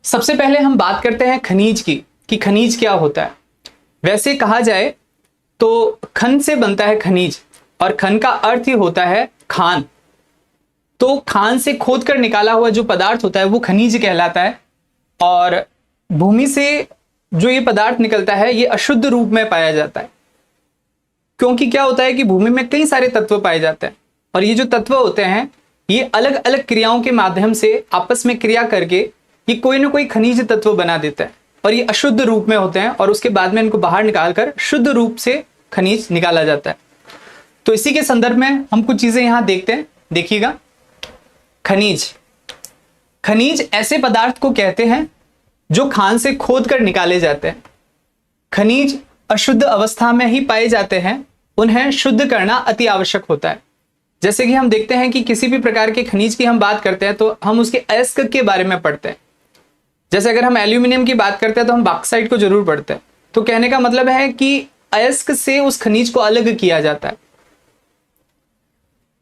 सबसे पहले हम बात करते हैं खनिज की कि खनिज क्या होता है। वैसे कहा जाए तो खन से बनता है खनिज और खन का अर्थ ही होता है खान। तो खान से खोद कर निकाला हुआ जो पदार्थ होता है वो खनिज कहलाता है। और भूमि से जो ये पदार्थ निकलता है ये अशुद्ध रूप में पाया जाता है, क्योंकि क्या होता है कि भूमि में कई सारे तत्व पाए जाते हैं और ये जो तत्व होते हैं ये अलग अलग क्रियाओं के माध्यम से आपस में क्रिया करके ये कोई ना कोई खनिज तत्व बना देता है और ये अशुद्ध रूप में होते हैं और उसके बाद में इनको बाहर निकालकर शुद्ध रूप से खनिज निकाला जाता है। तो इसी के संदर्भ में हम कुछ चीजें यहां देखते हैं। देखिएगा, खनिज खनिज ऐसे पदार्थ को कहते हैं जो खान से खोद कर निकाले जाते हैं। खनिज अशुद्ध अवस्था में ही पाए जाते हैं, उन्हें शुद्ध करना अति आवश्यक होता है। जैसे कि हम देखते हैं कि किसी भी प्रकार के खनिज की हम बात करते हैं तो हम उसके अयस्क के बारे में पढ़ते हैं। जैसे अगर हम एल्यूमिनियम की बात करते हैं तो हम बॉक्साइट को जरूर पढ़ते हैं। तो कहने का मतलब है कि अयस्क से उस खनिज को अलग किया जाता है।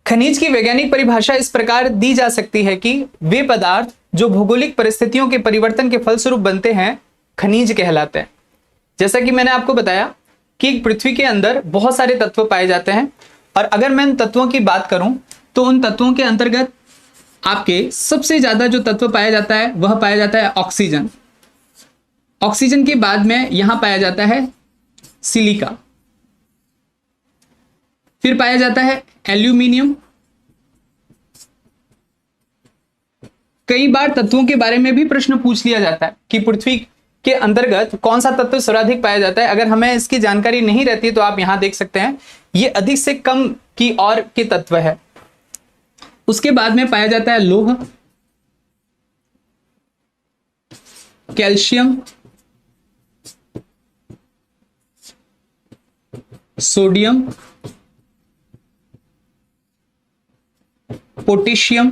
खनिज की वैज्ञानिक परिभाषा इस प्रकार दी जा सकती है कि वे पदार्थ जो भौगोलिक परिस्थितियों के परिवर्तन के फलस्वरूप बनते हैं खनिज कहलाते हैं। जैसा कि मैंने आपको बताया कि पृथ्वी के अंदर बहुत सारे तत्व पाए जाते हैं और अगर मैं इन तत्वों की बात करूं तो उन तत्वों के अंतर्गत आपके सबसे ज्यादा जो तत्व पाया जाता है वह पाया जाता है ऑक्सीजन। ऑक्सीजन के बाद में यहां पाया जाता है सिलिका, फिर पाया जाता है एल्यूमिनियम। कई बार तत्वों के बारे में भी प्रश्न पूछ लिया जाता है कि पृथ्वी के अंतर्गत कौन सा तत्व सर्वाधिक पाया जाता है। अगर हमें इसकी जानकारी नहीं रहती है तो आप यहां देख सकते हैं ये अधिक से कम की ओर के तत्व है। उसके बाद में पाया जाता है लौह, कैल्शियम, सोडियम, पोटेशियम,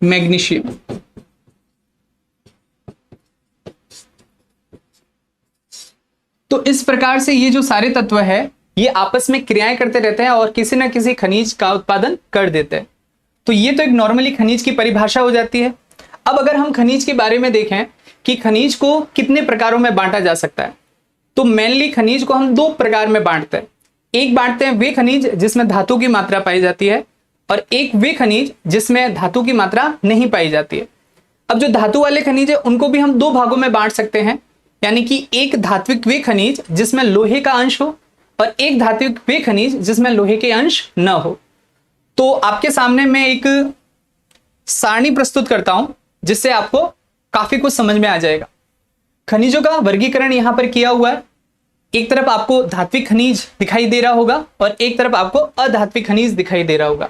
मैग्नीशियम। तो इस प्रकार से ये जो सारे तत्व है ये आपस में क्रियाएं करते रहते हैं और किसी ना किसी खनिज का उत्पादन कर देते हैं। तो ये तो एक नॉर्मली खनिज की परिभाषा हो जाती है। अब अगर हम खनिज के बारे में देखें कि खनिज को कितने प्रकारों में बांटा जा सकता है, तो मेनली खनिज को हम दो प्रकार में बांटते हैं। एक बांटते हैं वे खनिज जिसमें धातु की मात्रा पाई जाती है और एक वे खनिज जिसमें धातु की मात्रा नहीं पाई जाती है। अब जो धातु वाले खनिज है उनको भी हम दो भागों में बांट सकते हैं, यानी कि एक धात्विक वे खनिज जिसमें लोहे का अंश हो और एक धात्विक वे खनिज जिसमें लोहे के अंश न हो। तो आपके सामने मैं एक सारणी प्रस्तुत करता हूं जिससे आपको काफी कुछ समझ में आ जाएगा। खनिजों का वर्गीकरण यहां पर किया हुआ है। एक तरफ आपको धात्विक खनिज दिखाई दे रहा होगा और एक तरफ आपको अधात्विक खनिज दिखाई दे रहा होगा।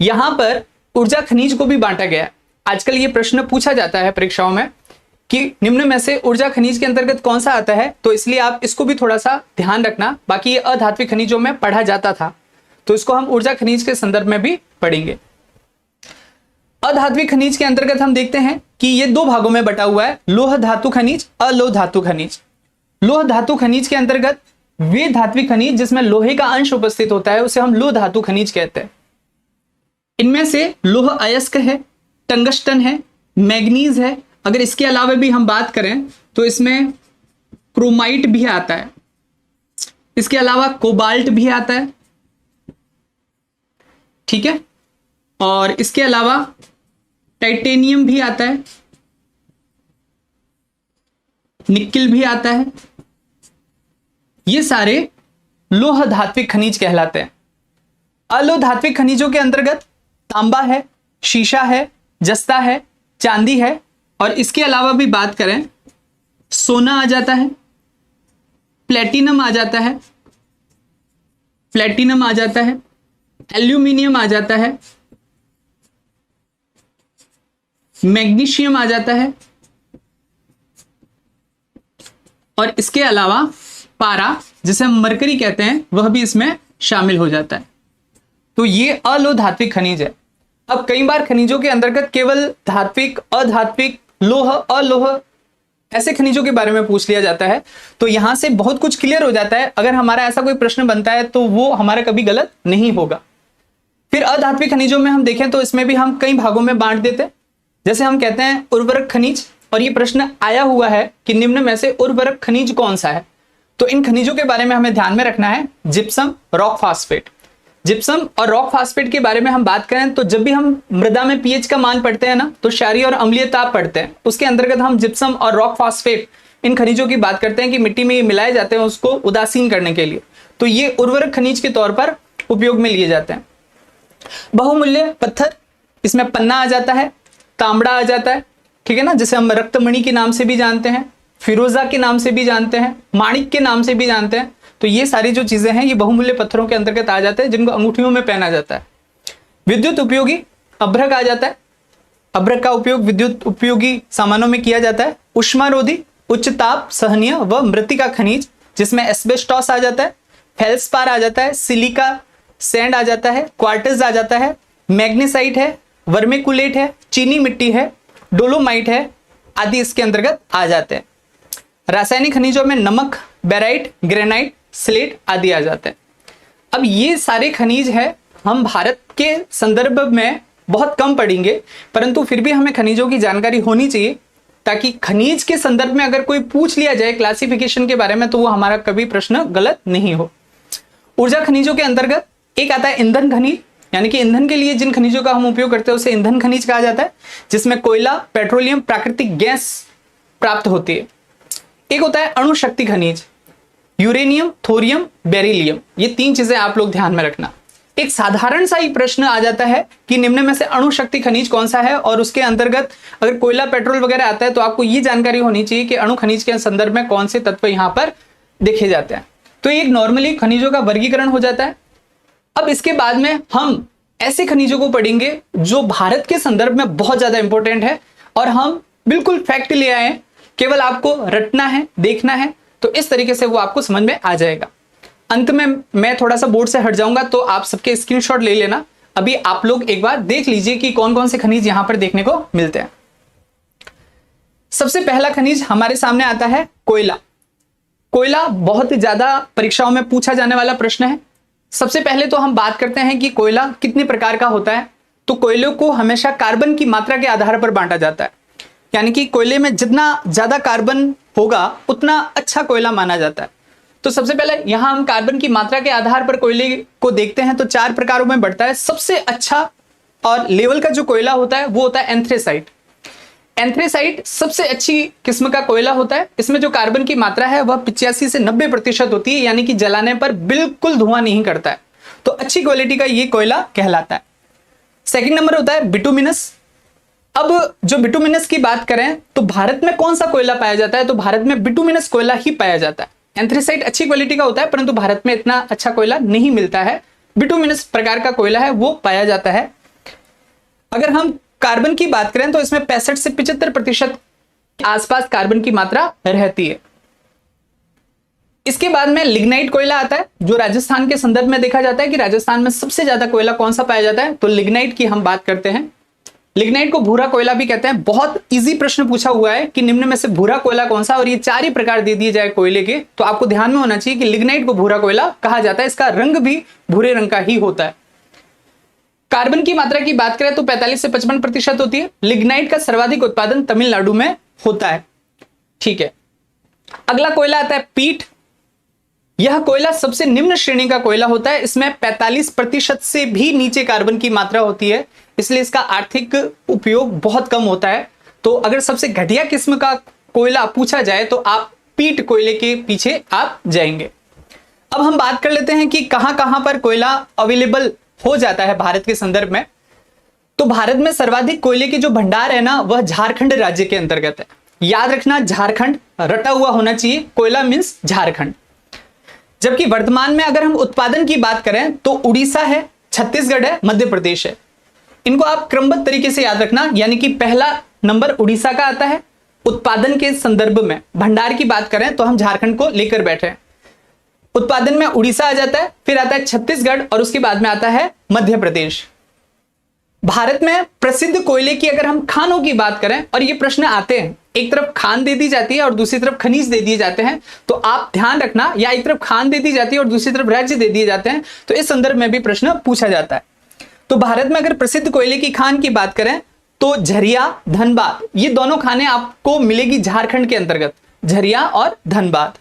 यहां पर ऊर्जा खनिज को भी बांटा गया है। आजकल ये प्रश्न पूछा जाता है परीक्षाओं में कि निम्न में से ऊर्जा खनिज के अंतर्गत कौन सा आता है, तो इसलिए आप इसको भी थोड़ा सा ध्यान रखना। बाकी ये अधात्विक खनिजों में पढ़ा जाता था तो इसको हम ऊर्जा खनिज के संदर्भ में भी पढ़ेंगे। अधात्विक खनिज के अंतर्गत हम देखते हैं कि ये दो भागों में बटा हुआ है, लोह धातु खनिज, अलोह धातु खनिज। लोह धातु खनिज के अंतर्गत वे धात्विक खनिज जिसमें लोहे का अंश उपस्थित होता है उसे हम लोह धातु खनिज कहते हैं। इनमें से लोह अयस्क है, टंगस्टन है, मैग्नीज है। अगर इसके अलावा भी हम बात करें तो इसमें क्रोमाइट भी आता है, इसके अलावा कोबाल्ट भी आता है, ठीक है, और इसके अलावा टाइटेनियम भी आता है, निकेल भी आता है। ये सारे लोह धात्विक खनिज कहलाते हैं। अलोह धात्विक खनिजों के अंतर्गत तांबा है, शीशा है, जस्ता है, चांदी है और इसके अलावा भी बात करें सोना आ जाता है, प्लेटिनम आ जाता है, प्लेटिनम आ जाता है, एल्यूमिनियम आ जाता है, मैग्नीशियम आ जाता है और इसके अलावा पारा जिसे हम मरकरी कहते हैं वह भी इसमें शामिल हो जाता है। तो ये अलोह धात्विक खनिज है। अब कई बार खनिजों के अंतर्गत केवल धात्विक, अधात्विक, लोह, अलोह ऐसे खनिजों के बारे में पूछ लिया जाता है। तो यहां से बहुत कुछ क्लियर हो जाता है। अगर हमारा ऐसा कोई प्रश्न बनता है तो वो हमारा कभी गलत नहीं होगा। फिर अधात्विक खनिजों में हम देखें तो इसमें भी हम कई भागों में बांट देते हैं। जैसे हम कहते हैं उर्वरक खनिज, और ये प्रश्न आया हुआ है कि निम्न में से उर्वरक खनिज कौन सा है। तो इन खनिजों के बारे में हमें ध्यान में रखना है जिप्सम, रॉक फास्फेट। जिप्सम और रॉक फास्फेट के बारे में हम बात करें तो जब भी हम मृदा में पीएच का मान पढ़ते हैं ना, तो क्षारीय और अम्लीय ताप पढ़ते हैं, उसके अंतर्गत हम जिप्सम और रॉक फास्फेट इन खनिजों की बात करते हैं कि मिट्टी में ये मिलाए जाते हैं उसको उदासीन करने के लिए। तो ये उर्वरक खनिज के तौर पर उपयोग में लिए जाते हैं। बहुमूल्य पत्थर, इसमें पन्ना आ जाता है, तांबड़ा आ जाता है, ठीक है ना, जिसे हम रक्तमणि के नाम से भी जानते हैं, फिरोजा के नाम से भी जानते हैं, माणिक के नाम से भी जानते हैं। तो ये सारी जो चीजें हैं ये बहुमूल्य पत्थरों के अंतर्गत आ जाते हैं, जिनको अंगूठियों में पहना जाता है। विद्युत उपयोगी अभ्रक आ जाता है, अभ्रक का उपयोग विद्युत उपयोगी सामानों में किया जाता है। उष्मारोधी, उच्च ताप सहनीय व मृत्तिका खनिज, जिसमें एस्बेस्टॉस आ जाता है, फेल्सपार आ जाता है, सिलिका सैंड आ जाता है, क्वार्ट्ज आ जाता है, मैग्नेसाइट है, वर्मिकुलेट है, चीनी मिट्टी है, डोलोमाइट है आदि इसके अंतर्गत आ जाते हैं। रासायनिक खनिजों में नमक, बेराइट, ग्रेनाइट, स्लेट आदि आ जाते हैं। अब ये सारे खनिज है हम भारत के संदर्भ में बहुत कम पढ़ेंगे, परंतु फिर भी हमें खनिजों की जानकारी होनी चाहिए, ताकि खनिज के संदर्भ में अगर कोई पूछ लिया जाए क्लासिफिकेशन के बारे में तो वो हमारा कभी प्रश्न गलत नहीं हो। ऊर्जा खनिजों के अंतर्गत एक आता है ईंधन खनिज, यानी कि ईंधन के लिए जिन खनिजों का हम उपयोग करते हैं उसे ईंधन खनिज कहा जाता है, जिसमें कोयला, पेट्रोलियम, प्राकृतिक गैस प्राप्त होती है। एक होता है अणु शक्ति खनिज, यूरेनियम, थोरियम, बेरिलियम। ये तीन चीजें आप लोग ध्यान में रखना। एक साधारण सा ही प्रश्न आ जाता है कि निम्न में से अणु शक्ति खनिज कौन सा है, और उसके अंतर्गत अगर कोयला, पेट्रोल वगैरह आता है तो आपको ये जानकारी होनी चाहिए कि अणु खनिज के संदर्भ में कौन से तत्व यहां पर देखे जाते हैं। तो एक नॉर्मली खनिजों का वर्गीकरण हो जाता है। अब इसके बाद में हम ऐसे खनिजों को पढ़ेंगे जो भारत के संदर्भ में बहुत ज्यादा इंपॉर्टेंट है, और हम बिल्कुल फैक्ट ले आए, केवल आपको रटना है, देखना है, तो इस तरीके से वो आपको समझ में आ जाएगा। अंत में मैं थोड़ा सा बोर्ड से हट जाऊंगा तो आप सबके स्क्रीनशॉट ले लेना। अभी आप लोग एक बार देख लीजिए कि कौन कौन से खनिज यहां पर देखने को मिलते हैं। सबसे पहला खनिज हमारे सामने आता है कोयला। कोयला बहुत ज्यादा परीक्षाओं में पूछा जाने वाला प्रश्न है। सबसे पहले तो हम बात करते हैं कि कोयला कितने प्रकार का होता है। तो कोयलों को हमेशा कार्बन की मात्रा के आधार पर बांटा जाता है, यानी कि कोयले में जितना ज्यादा कार्बन होगा उतना अच्छा कोयला माना जाता है। तो सबसे पहले यहां हम कार्बन की मात्रा के आधार पर कोयले को देखते हैं तो 4 प्रकारों में बढ़ता है। सबसे अच्छा और लेवल का जो कोयला होता है वो होता है एंथ्रेसाइट। एंथ्रेसाइट सबसे अच्छी किस्म का कोयला होता है। इसमें जो कार्बन की मात्रा है वह 85 से 90% होती है, यानी कि जलाने पर बिल्कुल धुआं नहीं करता है। तो अच्छी क्वालिटी का ये कोयला कहलाता है। सेकंड नंबर होता है बिटुमिनस। अब जो बिटुमिनस की बात करें तो भारत में कौन सा कोयला पाया जाता है, तो भारत में बिटुमिनस कोयला ही पाया जाता है। एंथ्रेसाइट अच्छी क्वालिटी का होता है परंतु भारत में इतना अच्छा कोयला नहीं मिलता है। बिटुमिनस प्रकार का कोयला है वो पाया जाता है। अगर हम कार्बन की बात करें तो इसमें 65 से 75% के आसपास कार्बन की मात्रा रहती है। इसके बाद में लिग्नाइट कोयला आता है, जो राजस्थान के संदर्भ में देखा जाता है कि राजस्थान में सबसे ज्यादा कोयला कौन सा पाया जाता है, तो लिग्नाइट की हम बात करते हैं। लिग्नाइट को भूरा कोयला भी कहते हैं। बहुत इजी प्रश्न पूछा हुआ है कि निम्न में से भूरा कोयला कौन सा, और ये 4 ही प्रकार दे दिए जाए कोयले के, तो आपको ध्यान में होना चाहिए कि लिग्नाइट को भूरा कोयला कहा जाता है। इसका रंग भी भूरे रंग का ही होता है। कार्बन की मात्रा की बात करें तो 45 से 55% होती है। लिग्नाइट का सर्वाधिक उत्पादन तमिलनाडु में होता है। ठीक है, अगला कोयला आता है पीट। यह कोयला सबसे निम्न श्रेणी का कोयला होता है। इसमें 45% से भी नीचे कार्बन की मात्रा होती है, इसलिए इसका आर्थिक उपयोग बहुत कम होता है। तो अगर सबसे घटिया किस्म का कोयला पूछा जाए तो आप पीट कोयले के पीछे आप जाएंगे। अब हम बात कर लेते हैं कि कहां कहां पर कोयला अवेलेबल हो जाता है भारत के संदर्भ में। तो भारत में सर्वाधिक कोयले के जो भंडार है ना, वह झारखंड राज्य के अंतर्गत है। याद रखना, झारखंड रटा हुआ होना चाहिए, कोयला मींस झारखंड। जबकि वर्तमान में अगर हम उत्पादन की बात करें तो उड़ीसा है, छत्तीसगढ़ है, मध्य प्रदेश है। इनको आप क्रमबद्ध तरीके से याद रखना, यानी कि पहला नंबर उड़ीसा का आता है उत्पादन के संदर्भ में। भंडार की बात करें तो हम झारखंड को लेकर बैठे हैं। उत्पादन में उड़ीसा आ जाता है, फिर आता है छत्तीसगढ़ और उसके बाद में आता है मध्य प्रदेश। भारत में प्रसिद्ध कोयले की अगर हम खानों की बात करें, और ये प्रश्न आते हैं, एक तरफ खान दे दी जाती है और दूसरी तरफ खनिज दे दिए जाते हैं, तो आप ध्यान रखना, या एक तरफ खान दे दी जाती है और दूसरी तरफ राज्य दे दिए जाते हैं, तो इस संदर्भ में भी प्रश्न पूछा जाता है। तो भारत में अगर प्रसिद्ध कोयले की खान की बात करें तो झरिया, धनबाद, ये दोनों खानें आपको मिलेगी झारखंड के अंतर्गत, झरिया और धनबाद।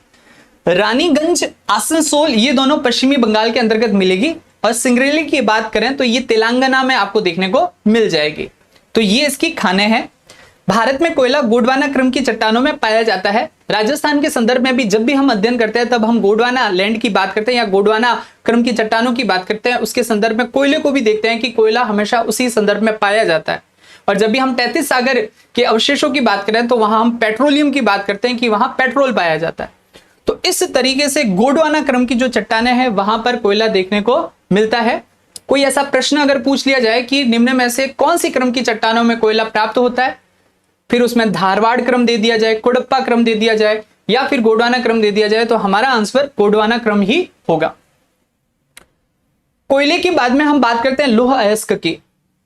रानीगंज, आसनसोल, ये दोनों पश्चिमी बंगाल के अंतर्गत मिलेगी। और सिंगरेली की बात करें तो ये तेलंगाना में आपको देखने को मिल जाएगी। तो ये इसकी खानें हैं। भारत में कोयला गोंडवाना क्रम की चट्टानों में पाया जाता है। राजस्थान के संदर्भ में भी जब भी हम अध्ययन करते हैं तब हम गोंडवाना लैंड की बात करते हैं या गोंडवाना क्रम की चट्टानों की बात करते हैं, उसके संदर्भ में कोयले को भी देखते हैं कि कोयला हमेशा उसी संदर्भ में पाया जाता है। और जब भी हम 33 सागर के अवशेषों की बात करें तो वहां हम पेट्रोलियम की बात करते हैं कि वहां पेट्रोल पाया जाता है। तो इस तरीके से गोंडवाना क्रम की जो चट्टानें हैं वहां पर कोयला देखने को मिलता है। कोई ऐसा प्रश्न अगर पूछ लिया जाए कि निम्न में से कौन सी क्रम की चट्टानों में कोयला प्राप्त होता है, फिर उसमें धारवाड़ क्रम दे दिया जाए, कुडप्पा क्रम दे दिया जाए या फिर गोंडवाना क्रम दे दिया जाए, तो हमारा आंसर गोंडवाना क्रम ही होगा। कोयले की बाद में हम बात करते हैं लौह अयस्क की।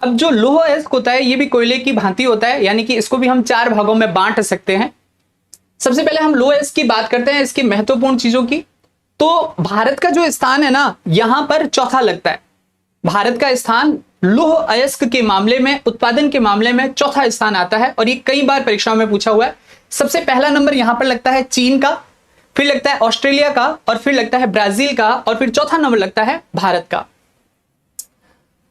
अब जो लौह अयस्क होता है ये भी कोयले की भांति होता है, यानी कि इसको भी हम 4 भागों में बांट सकते हैं। सबसे पहले हम लौह अयस्क की बात करते हैं, इसकी महत्वपूर्ण चीजों की। तो भारत का जो स्थान है ना, यहां पर चौथा लगता है। भारत का स्थान लौह अयस्क के मामले में, उत्पादन के मामले में चौथा स्थान आता है और ये कई बार परीक्षाओं में पूछा हुआ है। सबसे पहला नंबर यहां पर लगता है चीन का, फिर लगता है ऑस्ट्रेलिया का, और फिर लगता है ब्राजील का, और फिर चौथा नंबर लगता है भारत का।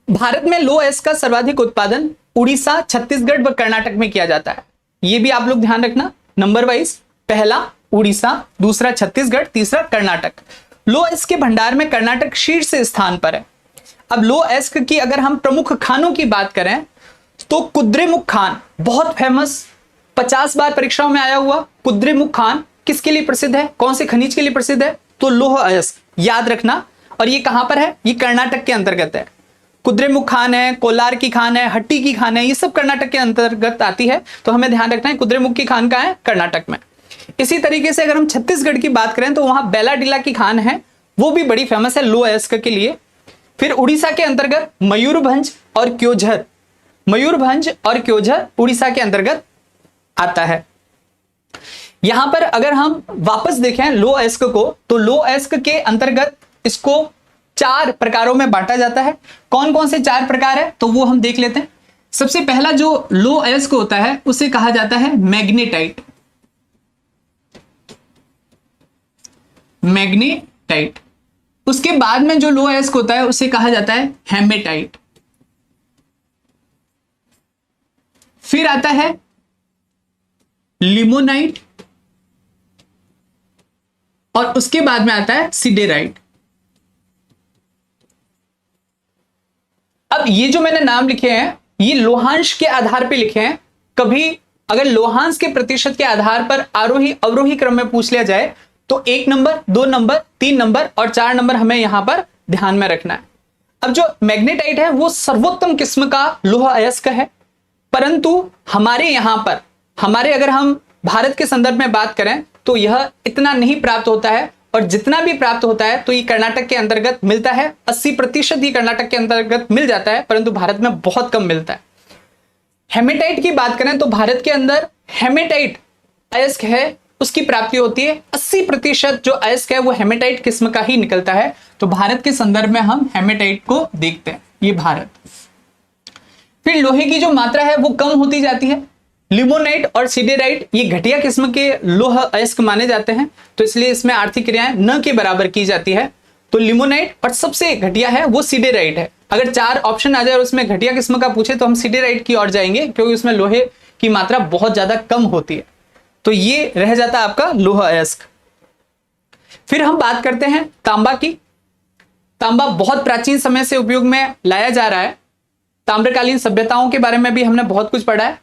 भारत में लौह अयस्क का सर्वाधिक उत्पादन उड़ीसा, छत्तीसगढ़ व कर्नाटक में किया जाता है। यह भी आप लोग ध्यान रखना नंबर वाइज, पहला उड़ीसा, दूसरा छत्तीसगढ़, तीसरा कर्नाटक। लौह अयस्क के भंडार में कर्नाटक शीर्ष स्थान पर है। अब लौह अयस्क की अगर हम प्रमुख खानों की बात करें तो कुद्रेमुख खान बहुत फेमस, 50 बार परीक्षाओं में आया हुआ। कुद्रेमुख खान किसके लिए प्रसिद्ध है, कौन से खनिज के लिए प्रसिद्ध है, तो लौह अयस्क, याद रखना। और ये कहां पर है, ये कर्नाटक के अंतर्गत है। कुद्रेमुख खान है, कोलार की खान है, हट्टी की खान है, ये सब कर्नाटक के अंतर्गत आती है। तो हमें ध्यान रखना है कुद्रेमुख की खान कहां है, कर्नाटक में। इसी तरीके से अगर हम छत्तीसगढ़ की बात करें तो वहां बेलाडीला की खान है, वो भी बड़ी फेमस है लौह अयस्क के लिए। फिर उड़ीसा के अंतर्गत मयूरभंज और क्योझर, मयूरभंज और क्योझर उड़ीसा के अंतर्गत आता है। यहां पर अगर हम वापस देखें लौह अयस्क को, तो लौह अयस्क के अंतर्गत इसको 4 प्रकारों में बांटा जाता है। कौन कौन से 4 प्रकार है तो वो हम देख लेते हैं। सबसे पहला जो लौह अयस्क होता है उसे कहा जाता है मैग्नेटाइट, मैग्नेटाइट। उसके बाद में जो लौह अयस्क होता है उसे कहा जाता है हेमेटाइट। फिर आता है लिमोनाइट और उसके बाद में आता है सिडेराइट। अब ये जो मैंने नाम लिखे हैं ये लोहांश के आधार पे लिखे हैं। कभी अगर लोहांश के प्रतिशत के आधार पर आरोही अवरोही क्रम में पूछ लिया जाए तो 1 नंबर, 2 नंबर, 3 नंबर और 4 नंबर हमें यहां पर ध्यान में रखना है। अब जो मैग्नेटाइट है वो सर्वोत्तम किस्म का लौह अयस्क है, परंतु हमारे यहां पर, हमारे अगर हम भारत के संदर्भ में बात करें तो यह इतना नहीं प्राप्त होता है, और जितना भी प्राप्त होता है तो ये कर्नाटक के अंतर्गत मिलता है। 80% ही कर्नाटक के अंतर्गत मिल जाता है, परंतु भारत में बहुत कम मिलता है। हेमेटाइट की बात करें तो भारत के अंदर हेमेटाइट अयस्क है, उसकी प्राप्ति होती है। 80% जो अयस्क है वो हेमेटाइट किस्म का ही निकलता है। तो भारत के संदर्भ में हम हेमेटाइट को देखते हैं, ये भारत। फिर लोहे की जो मात्रा है वो कम होती जाती है। लिमोनाइट और सिडेराइट ये घटिया किस्म के लौह अयस्क माने जाते हैं, तो इसलिए इसमें आर्थिक क्रियाएं न के बराबर की जाती है। तो लिमोनाइट, और सबसे घटिया है वो सिडेराइट है। अगर 4 ऑप्शन आ जाए और उसमें घटिया किस्म का पूछे तो हम सिडेराइट की ओर जाएंगे, क्योंकि उसमें लोहे की मात्रा बहुत ज्यादा कम होती है। तो ये रह जाता है आपका लौह अयस्क। फिर हम बात करते हैं तांबा की। तांबा बहुत प्राचीन समय से उपयोग में लाया जा रहा है। ताम्रकालीन सभ्यताओं के बारे में भी हमने बहुत कुछ पढ़ा है।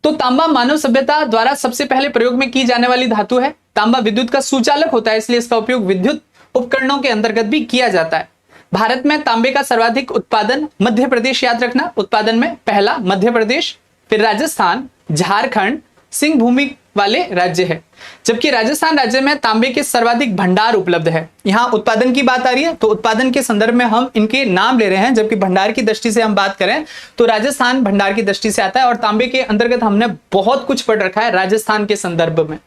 तो तांबा मानव सभ्यता द्वारा सबसे पहले प्रयोग में की जाने वाली धातु है। तांबा विद्युत का सुचालक होता है, इसलिए इसका उपयोग विद्युत उपकरणों के अंतर्गत भी किया जाता है। भारत में तांबे का सर्वाधिक उत्पादन मध्य प्रदेश, याद रखना, उत्पादन में पहला मध्य प्रदेश, फिर राजस्थान, झारखंड सिंह भूमि वाले राज्य है। जबकि राजस्थान राज्य में तांबे के सर्वाधिक भंडार उपलब्ध है। यहां उत्पादन की बात आ रही है तो उत्पादन के संदर्भ में हम इनके नाम ले रहे हैं, जबकि भंडार की दृष्टि से हम बात करें तो राजस्थान भंडार की दृष्टि से आता है। और तांबे के अंतर्गत हमने बहुत कुछ पढ़ रखा है राजस्थान के संदर्भ में।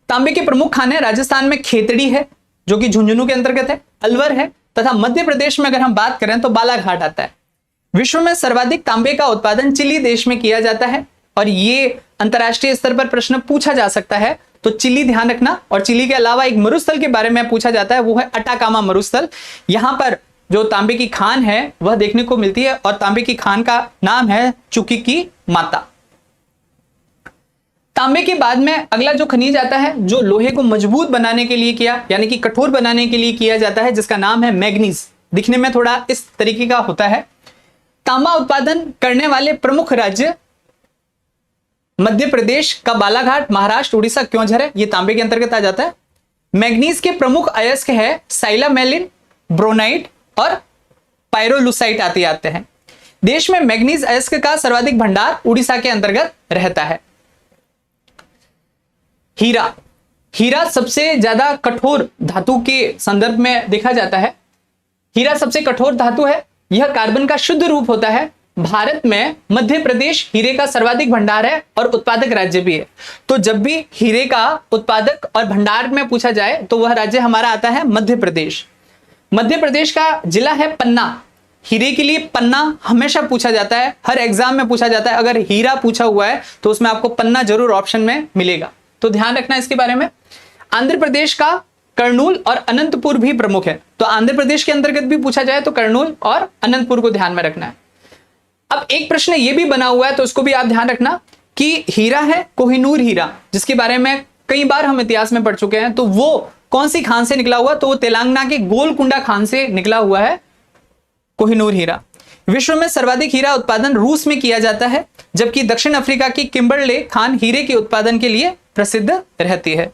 तांबे के प्रमुख खाने राजस्थान में खेतड़ी है जो कि झुंझुनू के अंतर्गत है, अलवर है, तथा मध्य प्रदेश में अगर हम बात करें तो बालाघाट आता है। विश्व में सर्वाधिक तांबे का उत्पादन चिली देश में किया जाता है, और ये अंतरराष्ट्रीय स्तर पर प्रश्न पूछा जा सकता है, तो चिली ध्यान रखना। और चिली के अलावा एक मरुस्थल के बारे में पूछा जाता है, वो है अटाकामा मरुस्थल। यहां पर जो तांबे की खान है वह देखने को मिलती है, और तांबे की खान का नाम है चुकी की माता। तांबे के बाद में अगला जो खनिज आता है जो लोहे को मजबूत बनाने के लिए किया, यानी कि कठोर बनाने के लिए किया जाता है, जिसका नाम है मैग्नीज। दिखने में थोड़ा इस तरीके का होता है। तांबा उत्पादन करने वाले प्रमुख राज्य मध्य प्रदेश का बालाघाट, महाराष्ट्र, उड़ीसा, क्योंझर है, ये तांबे के अंतर्गत आ जाता है। मैग्नीज के प्रमुख अयस्क है साइलामेलिन, ब्रोनाइट और पायरोलुसाइट आते हैं। देश में मैग्नीज अयस्क का सर्वाधिक भंडार उड़ीसा के अंतर्गत रहता है। हीरा सबसे ज्यादा कठोर धातु के संदर्भ में देखा जाता है। हीरा सबसे कठोर धातु है, यह कार्बन का शुद्ध रूप होता है। भारत में मध्य प्रदेश हीरे का सर्वाधिक भंडार है और उत्पादक राज्य भी है। तो जब भी हीरे का उत्पादक और भंडार में पूछा जाए तो वह राज्य हमारा आता है मध्य प्रदेश। मध्य प्रदेश का जिला है पन्ना। हीरे के लिए पन्ना हमेशा पूछा जाता है, हर एग्जाम में पूछा जाता है। अगर हीरा पूछा हुआ है तो उसमें आपको पन्ना जरूर ऑप्शन में मिलेगा, तो ध्यान रखना इसके बारे में। आंध्र प्रदेश का कर्नूल और अनंतपुर भी प्रमुख है, तो आंध्र प्रदेश के अंतर्गत भी पूछा जाए तो कर्नूल और अनंतपुर को ध्यान में रखना है। अब एक प्रश्न ये भी बना हुआ है, तो उसको भी आप ध्यान रखना कि हीरा है कोहिनूर हीरा, जिसके बारे में कई बार हम इतिहास में पढ़ चुके हैं। तो वो कौन सी खान से निकला हुआ? तो वो तेलंगाना के गोलकुंडा खान से निकला हुआ है कोहिनूर हीरा। विश्व में सर्वाधिक हीरा उत्पादन रूस में किया जाता है, जबकि दक्षिण अफ्रीका की किम्बरले खान हीरे के उत्पादन के लिए प्रसिद्ध रहती है।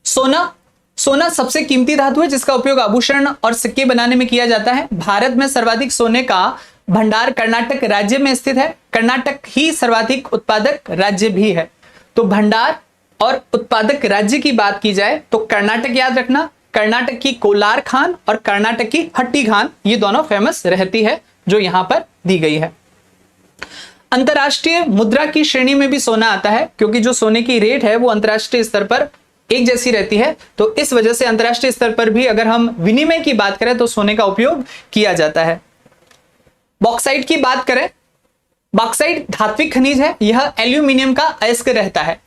सोना सबसे कीमती धातु है, जिसका उपयोग आभूषण और सिक्के बनाने में किया जाता है। भारत में सर्वाधिक सोने का भंडार कर्नाटक राज्य में स्थित है। कर्नाटक ही सर्वाधिक उत्पादक राज्य भी है। तो भंडार और उत्पादक राज्य की बात की जाए तो कर्नाटक याद रखना। कर्नाटक की कोलार खान और कर्नाटक की हट्टी खान, ये दोनों फेमस रहती है, जो यहां पर दी गई है। अंतरराष्ट्रीय मुद्रा की श्रेणी में भी सोना आता है, क्योंकि जो सोने की रेट है वो अंतरराष्ट्रीय स्तर पर एक जैसी रहती है। तो इस वजह से अंतरराष्ट्रीय स्तर पर भी अगर हम विनिमय की बात करें तो सोने का उपयोग किया जाता है। बॉक्साइट की बात करें, बॉक्साइट धात्विक खनिज है, यह एल्यूमिनियम का अयस्क रहता है।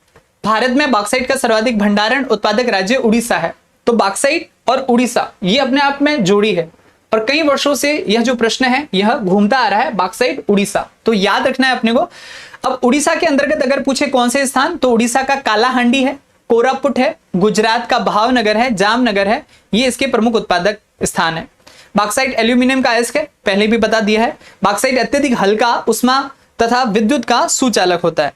भारत में बॉक्साइट का सर्वाधिक भंडारण उत्पादक राज्य उड़ीसा है। तो बॉक्साइट और उड़ीसा ये अपने आप में जोड़ी है, और कई वर्षों से यह जो प्रश्न है यह घूमता आ रहा है, बॉक्साइट उड़ीसा, तो याद रखना है अपने को। अब उड़ीसा के अंतर्गत अगर पूछे कौन से स्थान, तो उड़ीसा का कालाहांडी है, कोरापुट है, गुजरात का भावनगर है, जामनगर है, ये इसके प्रमुख उत्पादक स्थान है। बॉक्साइट एल्यूमिनियम का अयस्क है, पहले भी बता दिया है। बॉक्साइट अत्यधिक हल्का, उष्मा तथा विद्युत का सुचालक होता है।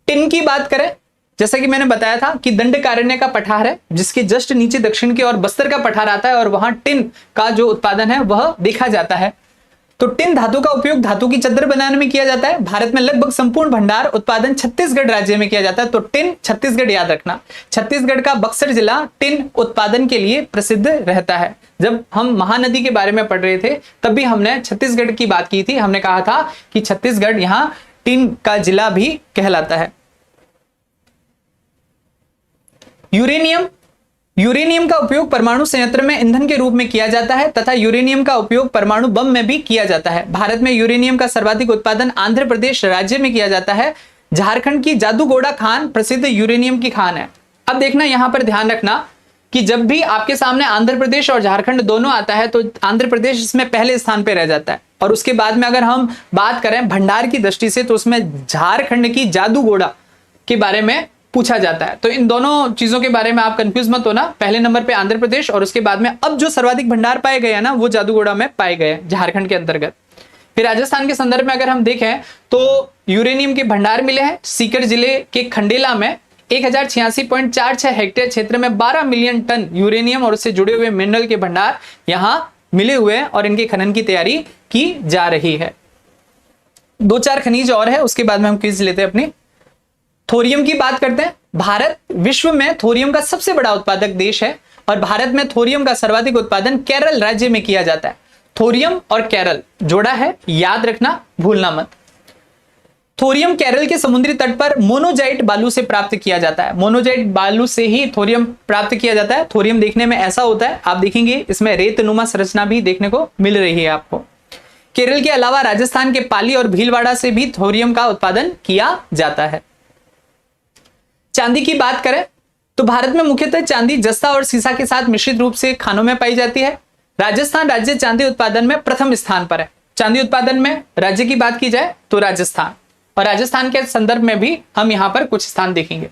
टिन की बात करें, जैसा कि मैंने बताया था कि दंडकारण्य का पठार है, जिसके जस्ट नीचे दक्षिण की ओर बस्तर का पठार आता है, और वहां टिन का जो उत्पादन है वह देखा जाता है। तो टिन धातु का उपयोग धातु की चादर बनाने में किया जाता है। भारत में लगभग संपूर्ण भंडार उत्पादन छत्तीसगढ़ राज्य में किया जाता है। तो टिन छत्तीसगढ़ याद रखना। छत्तीसगढ़ का बक्सर जिला टिन उत्पादन के लिए प्रसिद्ध रहता है। जब हम महानदी के बारे में पढ़ रहे थे तब भी हमने छत्तीसगढ़ की बात की थी। हमने कहा था कि छत्तीसगढ़ यहां टिन का जिला भी कहलाता है। यूरेनियम का उपयोग परमाणु संयंत्र में ईंधन के रूप में किया जाता है, तथा यूरेनियम का उपयोग परमाणु बम में भी किया जाता है। भारत में यूरेनियम का सर्वाधिक उत्पादन आंध्र प्रदेश राज्य में किया जाता है। झारखंड की जादूगोड़ा खान प्रसिद्ध यूरेनियम की खान है। अब देखना, यहां पर ध्यान रखना कि जब भी आपके सामने आंध्र प्रदेश और झारखंड दोनों आता है तो आंध्र प्रदेश इसमें पहले स्थान पर रह जाता है, और उसके बाद में अगर हम बात करें भंडार की दृष्टि से तो उसमें झारखंड की जादूगोड़ा के बारे में पूछा जाता है। तो इन दोनों चीजों के बारे में आप कंफ्यूज मत होना। पहले नंबर पे आंध्र प्रदेश, और उसके बाद में अब जो सर्वाधिक भंडार पाए गए हैं ना, वो जादूगोड़ा में पाए गए झारखंड के अंतर्गत। फिर राजस्थान के संदर्भ में अगर हम देखें तो यूरेनियम के भंडार मिले हैं। सीकर जिले के खंडेला में 1086.46 हेक्टेयर क्षेत्र में 12 मिलियन टन यूरेनियम और उससे जुड़े हुए मिनरल के भंडार यहां मिले हुए हैं, और इनके खनन की तैयारी की जा रही है। 2-4 खनिज और है, उसके बाद में हम क्विज लेते हैं अपनी। थोरियम की बात करते हैं। भारत विश्व में थोरियम का सबसे बड़ा उत्पादक देश है, और भारत में थोरियम का सर्वाधिक उत्पादन केरल राज्य में किया जाता है। थोरियम और केरल जोड़ा है, याद रखना, भूलना मत। थोरियम केरल के समुद्री तट पर मोनोजाइट बालू से प्राप्त किया जाता है। मोनोजाइट बालू से ही थोरियम प्राप्त किया जाता है। थोरियम देखने में ऐसा होता है, आप देखेंगे इसमें रेतनुमा संरचना भी देखने को मिल रही है आपको। केरल के अलावा राजस्थान के पाली और भीलवाड़ा से भी थोरियम का उत्पादन किया जाता है। चांदी की बात करें तो भारत में मुख्यतः चांदी जस्ता और सीसा के साथ मिश्रित रूप से खानों में पाई जाती है। राजस्थान राज्य चांदी उत्पादन में प्रथम स्थान पर है। चांदी उत्पादन में राज्य की बात की जाए तो राजस्थान, और राजस्थान के संदर्भ में भी हम यहां पर कुछ स्थान देखेंगे।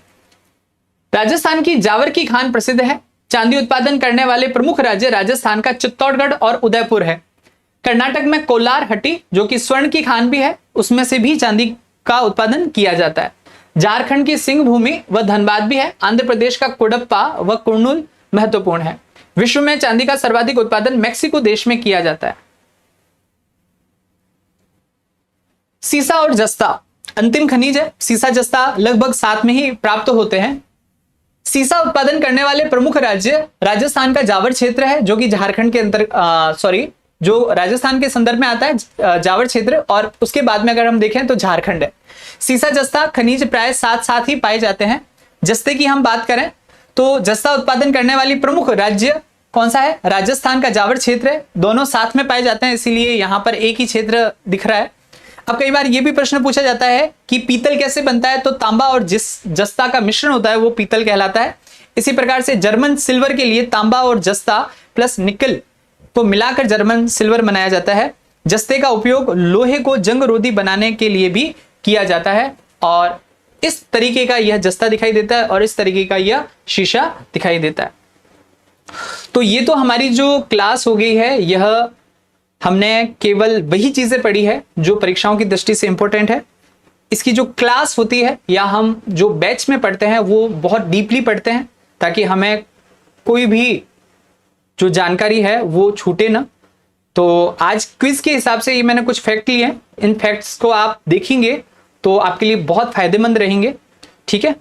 राजस्थान की जावर की खान प्रसिद्ध है। चांदी उत्पादन करने वाले प्रमुख राज्य राजस्थान का चित्तौड़गढ़ और उदयपुर है। कर्नाटक में कोलार हट्टी जो कि स्वर्ण की खान भी है, उसमें से भी चांदी का उत्पादन किया जाता है। झारखंड की सिंह भूमि व धनबाद भी है। आंध्र प्रदेश का कुडप्पा व कुर्नूल महत्वपूर्ण है। विश्व में चांदी का सर्वाधिक उत्पादन मेक्सिको देश में किया जाता है। सीसा और जस्ता अंतिम खनिज है। सीसा जस्ता लगभग साथ में ही प्राप्त होते हैं। सीसा उत्पादन करने वाले प्रमुख राज्य राजस्थान का जावर क्षेत्र है, जो कि झारखंड के अंतर जो राजस्थान के संदर्भ में आता है जावर क्षेत्र, और उसके बाद में अगर हम देखें तो झारखंड है। सीसा जस्ता खनिज प्राय साथ साथ ही पाए जाते हैं। जस्ते की हम बात करें तो जस्ता उत्पादन करने वाली प्रमुख राज्य कौन सा है? राजस्थान का जावर क्षेत्र है। दोनों साथ में पाए जाते हैं, इसीलिए यहां पर एक ही क्षेत्र दिख रहा है। अब कई बार यह भी प्रश्न पूछा जाता है कि पीतल कैसे बनता है, तो तांबा और जिस जस्ता का मिश्रण होता है वो पीतल कहलाता है। इसी प्रकार से जर्मन सिल्वर के लिए तांबा और जस्ता प्लस निकल को मिलाकर जर्मन सिल्वर बनाया जाता है। जस्ते का उपयोग लोहे को जंग रोधी बनाने के लिए भी किया जाता है, और इस तरीके का यह जस्ता दिखाई देता है और इस तरीके का यह शीशा दिखाई देता है। तो ये तो हमारी जो क्लास हो गई है, यह हमने केवल वही चीजें पढ़ी है जो परीक्षाओं की दृष्टि से इंपॉर्टेंट है। इसकी जो क्लास होती है या हम जो बैच में पढ़ते हैं वो बहुत डीपली पढ़ते हैं, ताकि हमें कोई भी जो जानकारी है वो छूटे ना। तो आज क्विज के हिसाब से ये मैंने कुछ फैक्ट लिए हैं। इन फैक्ट्स को आप देखेंगे तो आपके लिए बहुत फायदेमंद रहेंगे। ठीक है।